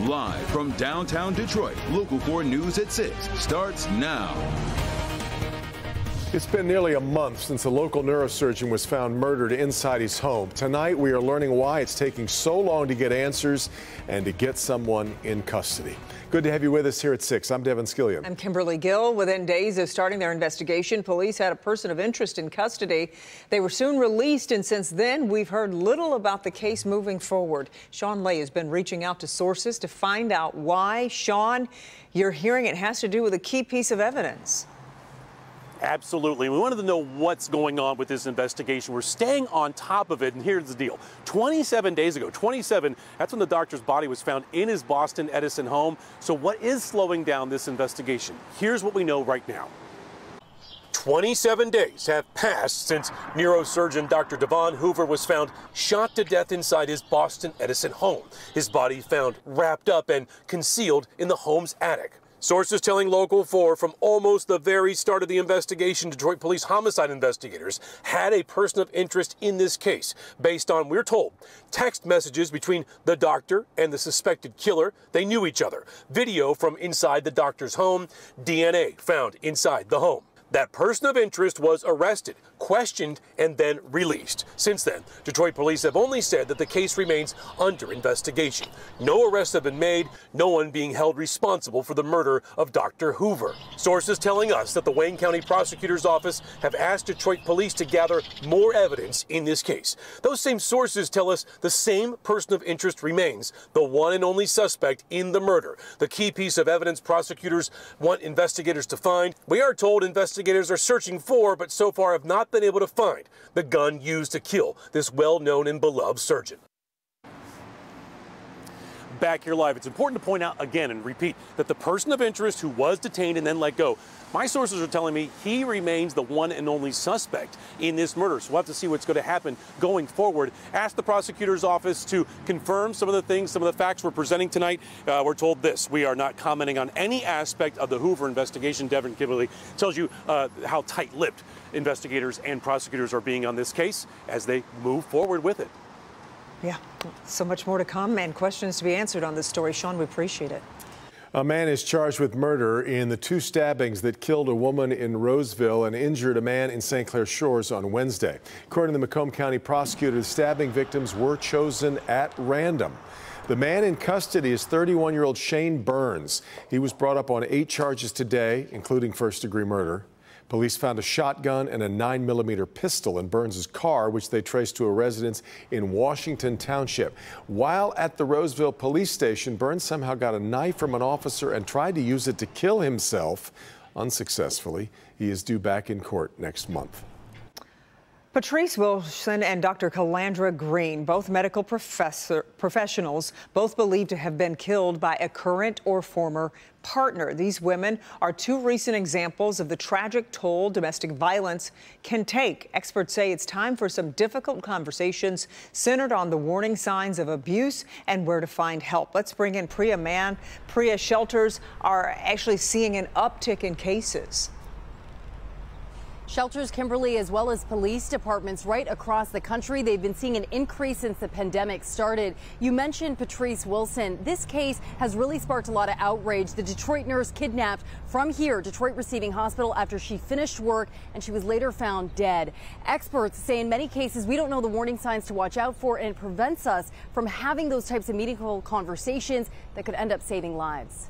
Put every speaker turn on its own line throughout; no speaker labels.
Live from downtown Detroit, Local 4 News at 6 starts now.
It's been nearly a month since a local neurosurgeon was found murdered inside his home. Tonight, we are learning why it's taking so long to get answers and to get someone in custody. Good to have you with us here at 6. I'm Devon Skillian.
I'm Kimberly Gill. Within days of starting their investigation, police had a person of interest in custody. They were soon released, and since then, we've heard little about the case moving forward. Sean Lay has been reaching out to sources to find out why. Sean, you're hearing it has to do with a key piece of evidence.
Absolutely. We wanted to know what's going on with this investigation. We're staying on top of it, and here's the deal. 27 days ago, that's when the doctor's body was found in his Boston Edison home. So what is slowing down this investigation? Here's what we know right now. 27 days have passed since neurosurgeon Dr. Devon Hoover was found shot to death inside his Boston Edison home. His body found wrapped up and concealed in the home's attic. Sources telling Local 4 from almost the very start of the investigation, Detroit police homicide investigators had a person of interest in this case based on, we're told, text messages between the doctor and the suspected killer. They knew each other. Video from inside the doctor's home, DNA found inside the home. That person of interest was arrested, questioned, and then released. Since then, Detroit police have only said that the case remains under investigation. No arrests have been made, no one being held responsible for the murder of Dr. Hoover. Sources telling us that the Wayne County Prosecutor's Office have asked Detroit police to gather more evidence in this case. Those same sources tell us the same person of interest remains, the one and only suspect in the murder. The key piece of evidence prosecutors want investigators to find. We are told investigators are searching for, but so far have not been able to find, the gun used to kill this well-known and beloved surgeon. Back here live, it's important to point out again and repeat that the person of interest who was detained and then let go, my sources are telling me he remains the one and only suspect in this murder. So we'll have to see what's going to happen going forward. Ask the prosecutor's office to confirm some of the things, some of the facts we're presenting tonight. We're told this: we are not commenting on any aspect of the Hoover investigation. Devon Kimberly tells you how tight-lipped investigators and prosecutors are being on this case as they move forward with it.
Yeah, so much more to come and questions to be answered on this story. Sean, we appreciate it.
A man is charged with murder in the two stabbings that killed a woman in Roseville and injured a man in St. Clair Shores on Wednesday. According to the Macomb County prosecutor, the stabbing victims were chosen at random. The man in custody is 31-year-old Shane Burns. He was brought up on 8 charges today, including first-degree murder. Police found a shotgun and a 9mm pistol in Burns' car, which they traced to a residence in Washington Township. While at the Roseville police station, Burns somehow got a knife from an officer and tried to use it to kill himself. Unsuccessfully. He is due back in court next month.
Patrice Wilson and Dr. Calandra Green, both medical professionals, both believed to have been killed by a current or former partner. These women are 2 recent examples of the tragic toll domestic violence can take. Experts say it's time for some difficult conversations centered on the warning signs of abuse and where to find help. Let's bring in Priya Mann. Priya, shelters are actually seeing an uptick in cases.
Shelters, Kimberly, as well as police departments right across the country, they've been seeing an increase since the pandemic started. You mentioned Patrice Wilson. This case has really sparked a lot of outrage. The Detroit nurse kidnapped from here, Detroit Receiving Hospital, after she finished work, and she was later found dead. Experts say in many cases we don't know the warning signs to watch out for, and it prevents us from having those types of meaningful conversations that could end up saving lives.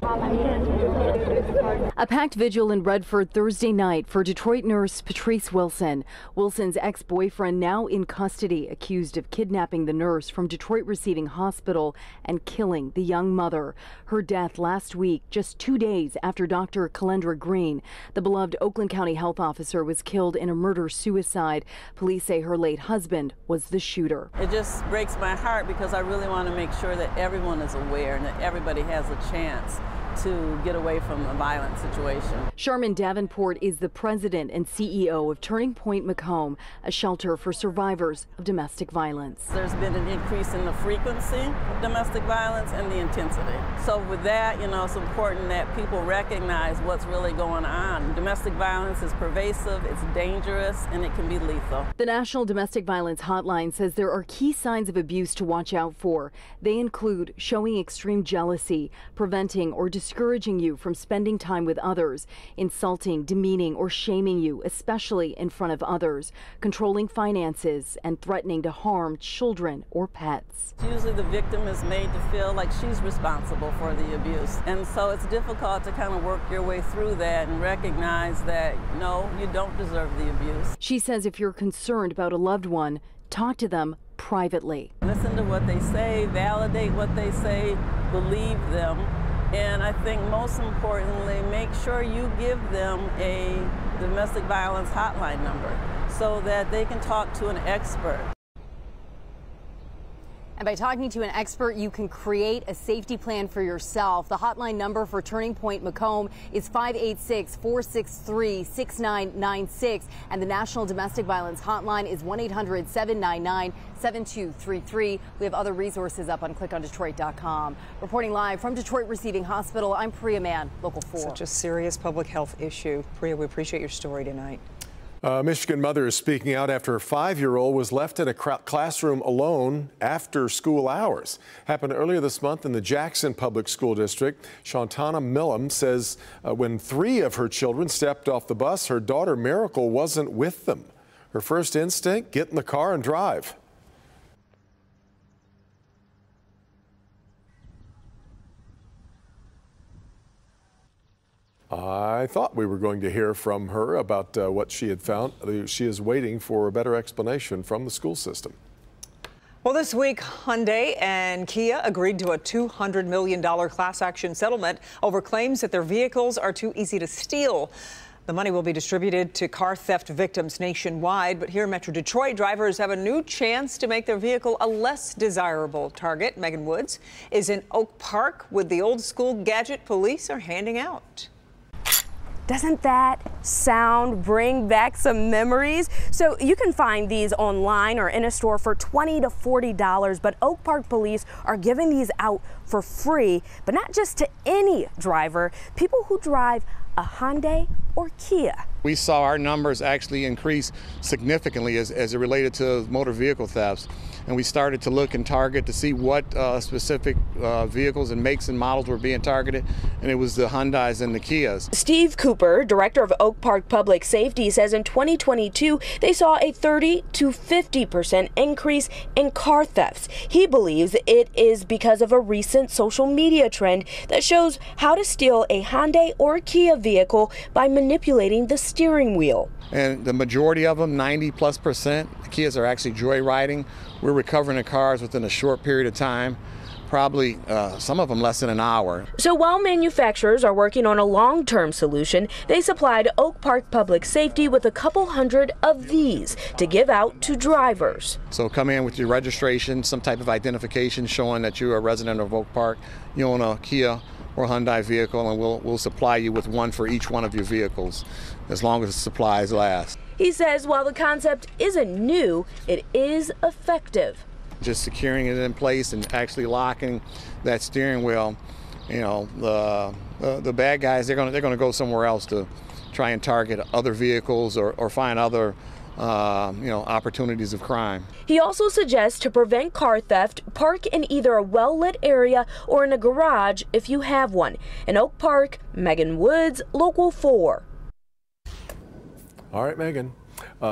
A packed vigil in Redford Thursday night for Detroit nurse Patrice Wilson. Wilson's ex-boyfriend now in custody, accused of kidnapping the nurse from Detroit Receiving Hospital and killing the young mother. Her death last week, just 2 days after Dr. Calandra Green, the beloved Oakland County health officer, was killed in a murder-suicide. Police say her late husband was the shooter.
It just breaks my heart because I really want to make sure that everyone is aware and that everybody has a chance to get away from a violent situation.
Sharman Davenport is the president and CEO of Turning Point Macomb, a shelter for survivors of domestic violence.
There's been an increase in the frequency of domestic violence and the intensity. So with that, it's important that people recognize what's really going on. Domestic violence is pervasive, it's dangerous, and it can be lethal.
The National Domestic Violence Hotline says there are key signs of abuse to watch out for. They include showing extreme jealousy, preventing or discouraging you from spending time with others, insulting, demeaning, or shaming you, especially in front of others, controlling finances, and threatening to harm children or pets.
Usually the victim is made to feel like she's responsible for the abuse. And so it's difficult to kind of work your way through that and recognize that, no, you don't deserve the abuse.
She says if you're concerned about a loved one, talk to them privately.
Listen to what they say, validate what they say, believe them, and I think most importantly, make sure you give them a domestic violence hotline number so that they can talk to an expert.
And by talking to an expert, you can create a safety plan for yourself. The hotline number for Turning Point Macomb is 586-463-6996. And the National Domestic Violence Hotline is 1-800-799-7233. We have other resources up on clickondetroit.com. Reporting live from Detroit Receiving Hospital, I'm Priya Mann, Local 4.
Such a serious public health issue. Priya, we appreciate your story tonight.
A Michigan mother is speaking out after her 5-year-old was left in a classroom alone after school hours. Happened earlier this month in the Jackson Public School District. Shantana Millam says when 3 of her children stepped off the bus, her daughter Miracle wasn't with them. Her first instinct, get in the car and drive. I thought we were going to hear from her about what she had found. She is waiting for a better explanation from the school system.
Well, this week, Hyundai and Kia agreed to a $200 million class action settlement over claims that their vehicles are too easy to steal. The money will be distributed to car theft victims nationwide, but here in Metro Detroit, drivers have a new chance to make their vehicle a less desirable target. Megan Woods is in Oak Park with the old school gadget police are handing out.
Doesn't that sound bring back some memories? So you can find these online or in a store for $20 to $40, but Oak Park police are giving these out for free, but not just to any driver, people who drive a Hyundai or Kia.
We saw our numbers actually increase significantly as it related to motor vehicle thefts. And we started to look and target to see what specific vehicles and makes and models were being targeted, and it was the Hyundais and the Kias.
Steve Cooper, director of Oak Park Public Safety, says in 2022 they saw a 30 to 50% increase in car thefts. He believes it is because of a recent social media trend that shows how to steal a Hyundai or Kia vehicle by manipulating the steering wheel.
And the majority of them, 90+%, the Kias are actually joyriding. We're recovering the cars within a short period of time, probably some of them less than an hour.
So while manufacturers are working on a long-term solution, they supplied Oak Park Public Safety with a couple hundred of these to give out to drivers.
So come in with your registration, some type of identification showing that you're a resident of Oak Park, you own a Kia or Hyundai vehicle, and we'll supply you with one for each one of your vehicles as long as the supplies last.
He says while the concept isn't new, it is effective.
Just securing it in place and actually locking that steering wheel, the bad guys, they're going to go somewhere else to try and target other vehicles or find other opportunities of crime.
He also suggests to prevent car theft, park in either a well-lit area or in a garage if you have one. In Oak Park, Megan Woods, Local 4.
All right, Megan.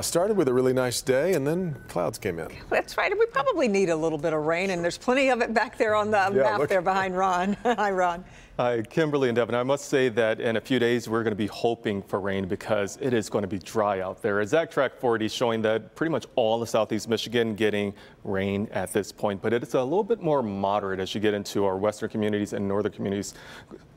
Started with a really nice day, and then clouds came in.
That's right. And we probably need a little bit of rain, and there's plenty of it back there on the map there behind Ron. Hi, Ron.
Hi, Kimberly and Devon. I must say that in a few days, we're going to be hoping for rain because it is going to be dry out there. Exact Track 40 is showing that pretty much all of southeast Michigan getting rain at this point, but it's a little bit more moderate as you get into our western communities and northern communities.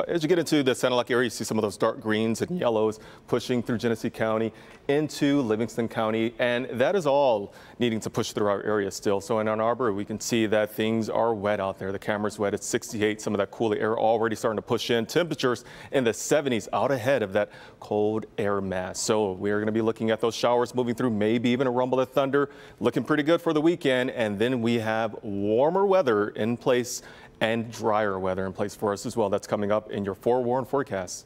As you get into the Sanilac area, you see some of those dark greens and yellows pushing through Genesee County into Livingston Jefferson County, and that is all needing to push through our area still. So in Ann Arbor, we can see that things are wet out there. The camera's wet at 68. Some of that cooler air already starting to push in. Temperatures in the 70s out ahead of that cold air mass. So we are going to be looking at those showers moving through, maybe even a rumble of thunder. Looking pretty good for the weekend. And then we have warmer weather in place and drier weather in place for us as well. That's coming up in your forewarned forecast.